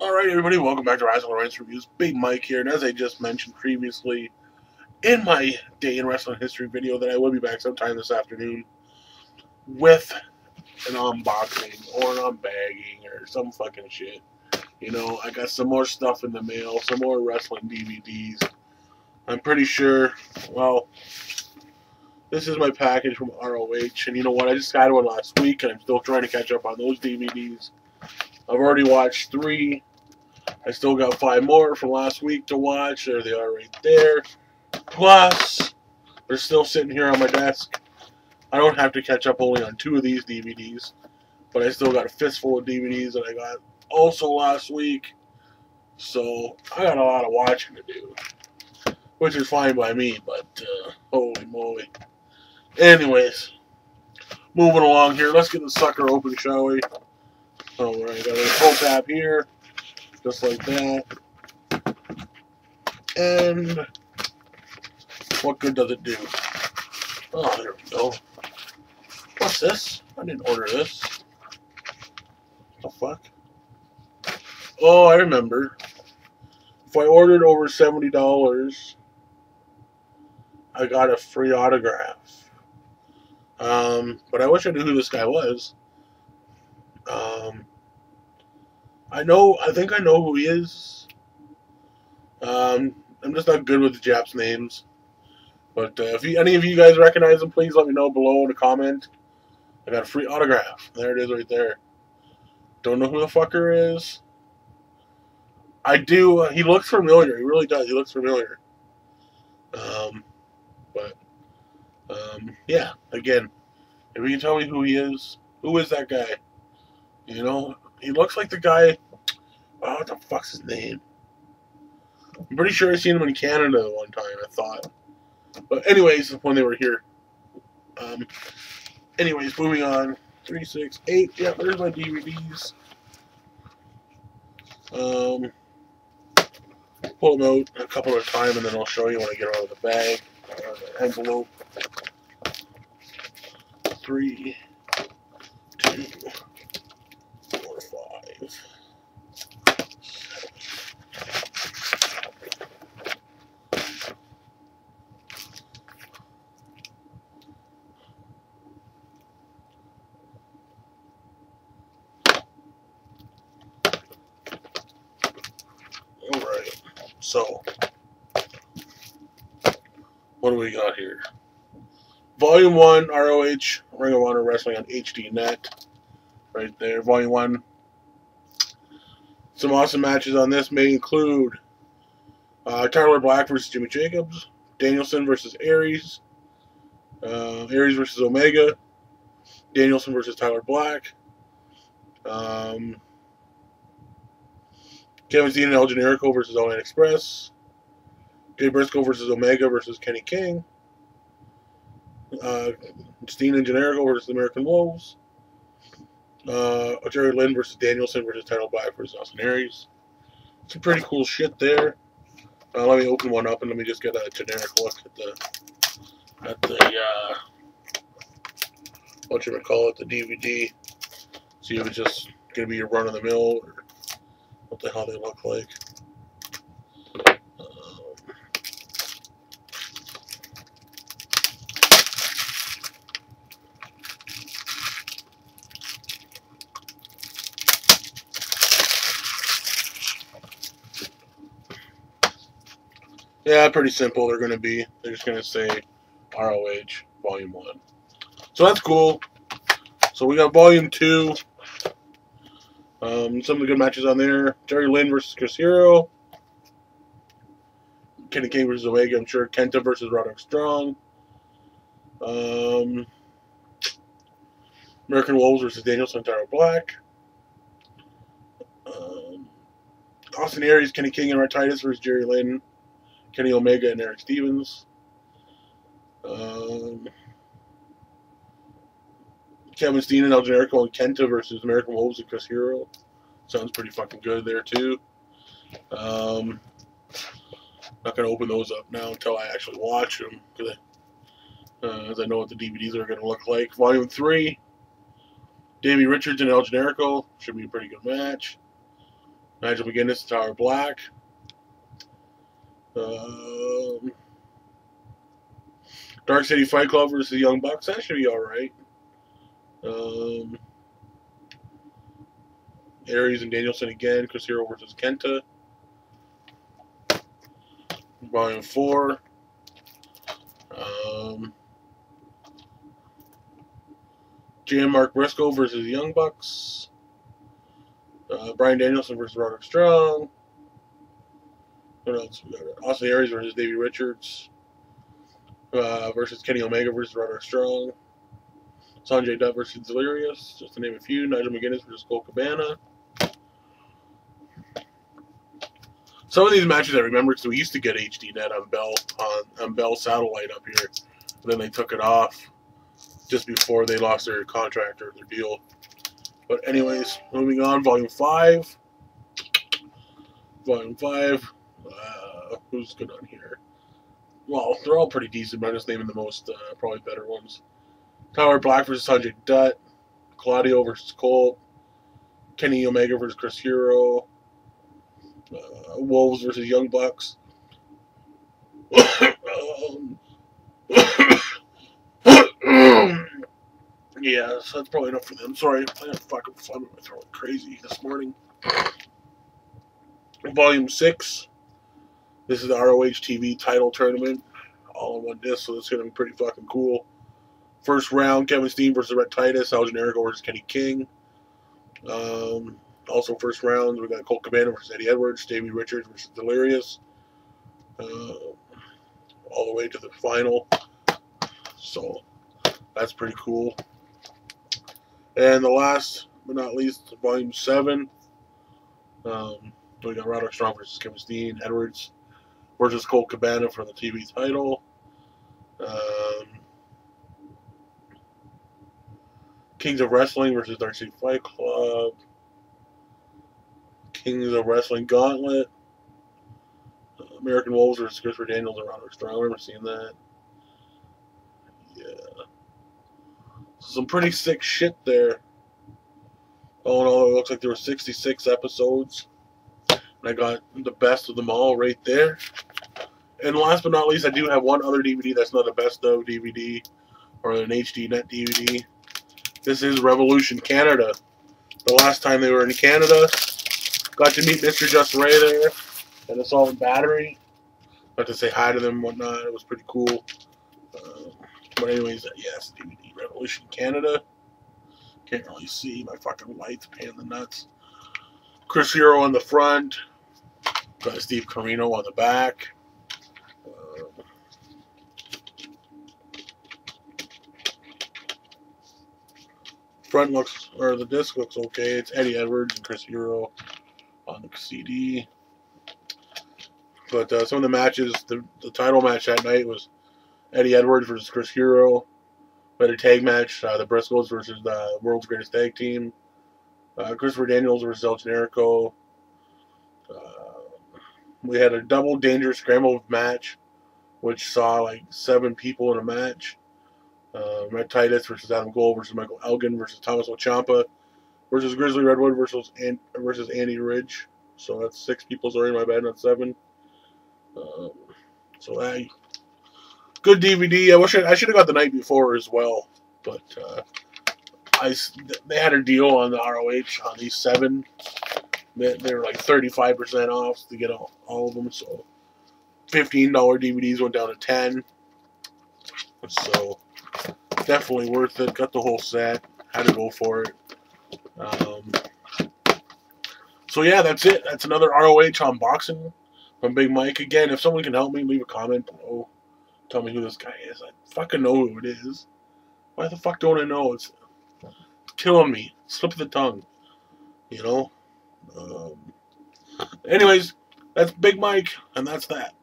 Alright, everybody, welcome back to Wrestling Rights Reviews. Big Mike here, and as I just mentioned previously in my Day in Wrestling History video, that I will be back sometime this afternoon with an unboxing or an unbagging or some fucking shit. You know, I got some more stuff in the mail, some more wrestling DVDs. I'm pretty sure, well, this is my package from ROH, and you know what, I just got one last week, and I'm still trying to catch up on those DVDs. I've already watched 3. I still got 5 more from last week to watch. There they are right there. Plus, they're still sitting here on my desk. I don't have to catch up only on 2 of these DVDs, but I still got a fistful of DVDs that I got also last week. So, I got a lot of watching to do, which is fine by me, but holy moly. Anyways, moving along here. Let's get the sucker open, shall we? Alright, got a pull tab here. Just like that. And what good does it do? Oh, there we go. What's this? I didn't order this. What the fuck? Oh, I remember. If I ordered over $70, I got a free autograph. But I wish I knew who this guy was. I think I know who he is. I'm just not good with the Japs' names. But if any of you guys recognize him, please let me know below in a comment. I got a free autograph. There it is right there. Don't know who the fucker is. I do. He looks familiar. He really does. He looks familiar. Yeah. Again, if you can tell me who he is, who is that guy? You know, he looks like the guy. Oh, what the fuck's his name? I'm pretty sure I seen him in Canada one time, I thought. But anyways, when they were here. Anyways, moving on. 3, 6, 8. Yeah, there's my DVDs. Pull them out a couple at a time, and then I'll show you when I get them out of the bag. The envelope. 3, 2, 4, 5. Alright, so, what do we got here? Volume 1, ROH, Ring of Honor Wrestling on HDNet. Right there, Volume 1. Some awesome matches on this may include Tyler Black versus Jimmy Jacobs, Danielson versus Aries, Aries versus Omega, Danielson versus Tyler Black, Kevin Steen and El Generico versus All Night Express, Jay Briscoe versus Omega versus Kenny King, Steen and Generico versus American Wolves, Jerry Lynn versus Danielson versus Tyler Black versus Austin Aries. Some pretty cool shit there. Let me open one up and let me just get a generic look at the what you would call it, the DVD. See if it's just gonna be your run of the mill or what the hell they look like. Yeah, pretty simple. They're just gonna say ROH Volume 1. So that's cool. So we got Volume 2. Some of the good matches on there. Jerry Lynn versus Chris Hero. Kenny King versus Omega, I'm sure. Kenta versus Roderick Strong. American Wolves versus Danielson and Tyler Black. Austin Aries, Kenny King and Red Titus versus Jerry Lynn. Kenny Omega and Eric Stevens. Kevin Steen and El Generico and Kenta versus American Wolves and Chris Hero. Sounds pretty fucking good there too. Not gonna open those up now until I actually watch them, as I know what the DVDs are gonna look like. Volume 3. Davey Richards and El Generico should be a pretty good match. Nigel McGuinness, Tower Black. Dark City Fight Club versus Young Bucks. That should be alright. Aries and Danielson again. Chris Hero versus Kenta. Volume 4. GM Mark Briscoe versus Young Bucks. Brian Danielson versus Roderick Strong. What else? We got Austin Aries versus Davey Richards. Versus Kenny Omega versus Roderick Strong. Sanjay Dutt versus Delirious, just to name a few. Nigel McGuinness versus Colt Cabana. Some of these matches I remember because we used to get HDNet on Bell Satellite up here. And then they took it off just before they lost their contract or their deal. But anyways, moving on, Volume 5. Volume 5. Who's good on here? Well, they're all pretty decent, but I'm just naming the most, probably better ones. Tower Black versus Sanjay Dutt. Claudio versus Colt. Kenny Omega versus Chris Hero. Wolves versus Young Bucks. Yeah, so that's probably enough for them. Sorry, I had fucking fun with my throat crazy this morning. Volume 6. This is the ROH TV title tournament. All in one disc, so it's going to be pretty fucking cool. First round, Kevin Steen versus Rhett Titus. Al Generico versus Kenny King. Also first round, we got Colt Cabana versus Eddie Edwards. Davey Richards versus Delirious. All the way to the final. So, that's pretty cool. And the last but not least, Volume 7. We got Roderick Strong versus Kevin Steen. Edwards versus Colt Cabana for the TV title. Kings of Wrestling versus Dark City Fight Club. Kings of Wrestling Gauntlet. American Wolves versus Christopher Daniels and Roderick Strong. I remember seeing that. Yeah. Some pretty sick shit there. All in all, it looks like there were 66 episodes. And I got the best of them all right there. And last but not least, I do have one other DVD that's not a best of DVD or an HDNet DVD. This is Revolution Canada. The last time they were in Canada, got to meet Mr. Just Ray there and Assault Battery. Got to say hi to them and whatnot. It was pretty cool. But anyways, yes, DVD Revolution Canada. Can't really see. My fucking light's paying the nuts. Chris Hero on the front. Got Steve Corino on the back. Front looks, or the disc looks okay. It's Eddie Edwards and Chris Hero on the CD. But some of the matches, the title match that night was Eddie Edwards versus Chris Hero. We had a tag match, the Briscoes versus the World's Greatest Tag Team. Christopher Daniels versus El Generico. We had a double dangerous scramble match, which saw like 7 people in a match. Rhett Titus versus Adam Cole versus Michael Elgin versus Thomas Ciampa versus Grizzly Redwood versus Andy Ridge. So that's 6 people. Sorry, my bad, not 7. So that good DVD. I should have got the night before as well, but they had a deal on the ROH on these 7. They were like 35% off to get all of them. So $15 DVDs went down to 10. So definitely worth it. Got the whole set. Had to go for it. So yeah, that's it. That's another ROH unboxing from Big Mike. Again, if someone can help me, leave a comment below. Tell me who this guy is. I fucking know who it is. Why the fuck don't I know? It's killing me. Slip of the tongue. You know? Anyways, that's Big Mike, and that's that.